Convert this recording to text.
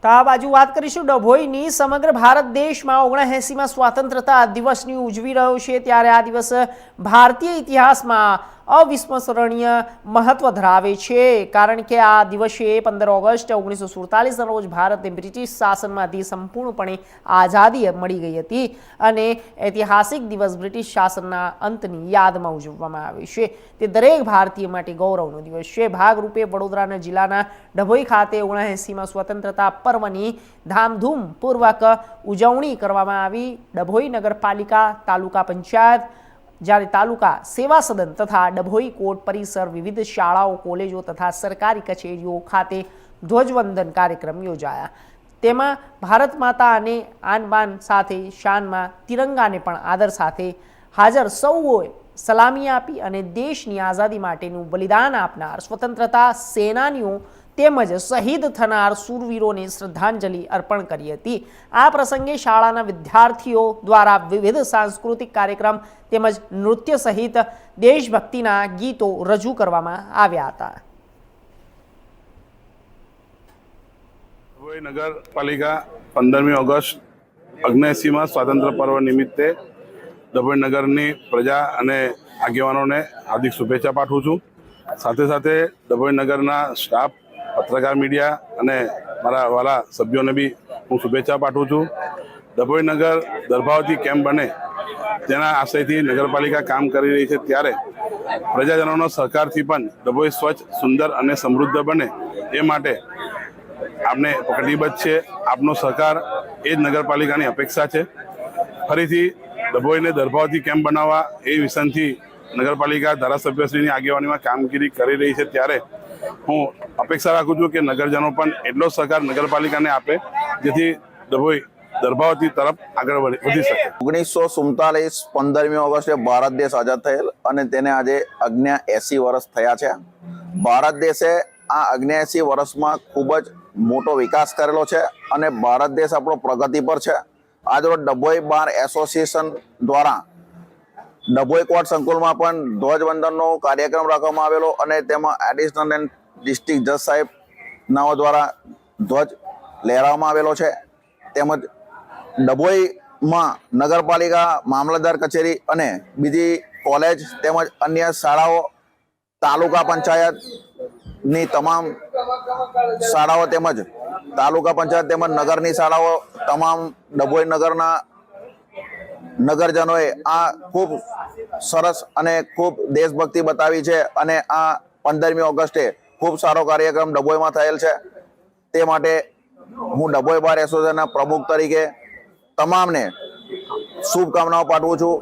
તો આ બાજુ વાત કરીશું ડભોઈની। સમગ્ર ભારત દેશમાં 79માં સ્વાતંત્રતા દિવસની ઉજવી રહ્યો છે, ત્યારે આ દિવસ ભારતીય ઇતિહાસમાં અવિસ્મરણીય મહત્વ ધરાવે છે, કારણ કે આ દિવસે 15 ઓગસ્ટ 1947ના રોજ ભારતને બ્રિટિશ શાસનમાંથી સંપૂર્ણપણે આઝાદી મળી ગઈ હતી અને ઐતિહાસિક દિવસ બ્રિટિશ શાસનના અંતની યાદમાં ઉજવવામાં આવે છે। તે દરેક ભારતીય માટે ગૌરવનો દિવસ છે। ભાગરૂપે વડોદરા જિલ્લાના ડભોઈ ખાતે 79માં સ્વતંત્રતા પર્વની ધામધૂમપૂર્વક ઉજવણી કરવામાં આવી। ડભોઈ નગરપાલિકા, તાલુકા પંચાયત, જ્યારે તાલુકા સેવા સદન તથા ડભોઈ કોર્ટ પરિસર, વિવિધ શાળાઓ, કોલેજો તથા સરકારી કચેરીઓ ખાતે ધ્વજવંદન કાર્યક્રમ યોજાયા। તેમાં ભારત માતા અને આન-બાન સાથે શાનમાં તિરંગાને પણ આદર સાથે હાજર સૌએ સલામી આપી અને દેશની આઝાદી માટેનું બલિદાન આપનાર સ્વતંત્રતા સેનાનીઓ તેમજ શહીદ થનાર શૂરવીરોને શ્રદ્ધાંજલિ અર્પણ કરી હતી। આ પ્રસંગે શાળાના વિદ્યાર્થીઓ દ્વારા વિવિધ સાંસ્કૃતિક કાર્યક્રમ તેમજ નૃત્ય સહિત દેશભક્તિના ગીતો રજૂ કરવામાં આવ્યા હતા। ડભોઈ નગરપાલિકા 15મી ઓગસ્ટ 79માં સ્વાતંત્ર્ય પર્વ નિમિત્તે ડભોઈ નગરની પ્રજા અને આગેવાનોને હાર્દિક શુભેચ્છા પાઠવું છું। સાથે સાથે ડભોઈ નગરના સ્ટાફ, પત્રકાર, મીડિયા અને મારા વાલા સભ્યોને બી હું શુભેચ્છા પાઠવું છું। ડભોઈ નગર દર્ભાવતી કેમ બને તેના આશયથી નગરપાલિકા કામ કરી રહી છે, ત્યારે પ્રજાજનોનો સહકારથી પણ ડભોઈ સ્વચ્છ, સુંદર અને સમૃદ્ધ બને એ માટે આપણે કટિબદ્ધ છે। આપનો સહકાર એ જ નગરપાલિકાની અપેક્ષા છે। ફરીથી ડભોઈને દર્ભાવતી કેમ બનાવવા એ વિષનથી નગરપાલિકા ધારાસભ્યશ્રીની આગેવાનીમાં કામગીરી કરી રહી છે, ત્યારે હું અપેક્ષા રાખું છું કે નગરજનો પણ એટલો સહકાર નગરપાલિકાને આપે જેથી ડભોઈ દર્ભાવતી તરફ આગળ વધી શકે। 1947 15મી ઓગસ્ટે ભારત દેશ આઝાદ થયેલ અને તેને આજે 79 વર્ષ થયા છે। ભારત દેશે આ 79 વર્ષમાં ખૂબ જ મોટો વિકાસ કરેલો છે અને ભારત દેશ આપણો પ્રગતિ પર છે। આજરોજ ડભોઈ બાર એસોસિએશન દ્વારા ડભોઈ કોર્ટ સંકુલમાં પણ ધ્વજવંદનનો કાર્યક્રમ રાખવામાં આવેલો અને તેમાં એડિશનલ એન્ડ ડિસ્ટ્રિક્ટ જજ સાહેબ નાઓ દ્વારા ધ્વજ લહેરાવવામાં આવેલો છે। તેમજ ડભોઈમાં નગરપાલિકા, મામલતદાર કચેરી અને બીજી કોલેજ તેમજ અન્ય શાળાઓ, તાલુકા પંચાયતની તમામ શાળાઓ તેમજ તાલુકા પંચાયત તેમજ નગરની શાળાઓ, તમામ ડભોઈ નગરના નગરજનોએ આ ખૂબ સરસ અને ખૂબ દેશભક્તિ બતાવી છે અને આ 15મી ઓગસ્ટે ખૂબ સારો કાર્યક્રમ ડભોઈમાં થયેલ છે। તે માટે હું ડભોઈ બાર એસોસિએશનના પ્રમુખ તરીકે તમામને શુભકામનાઓ પાઠવું છું।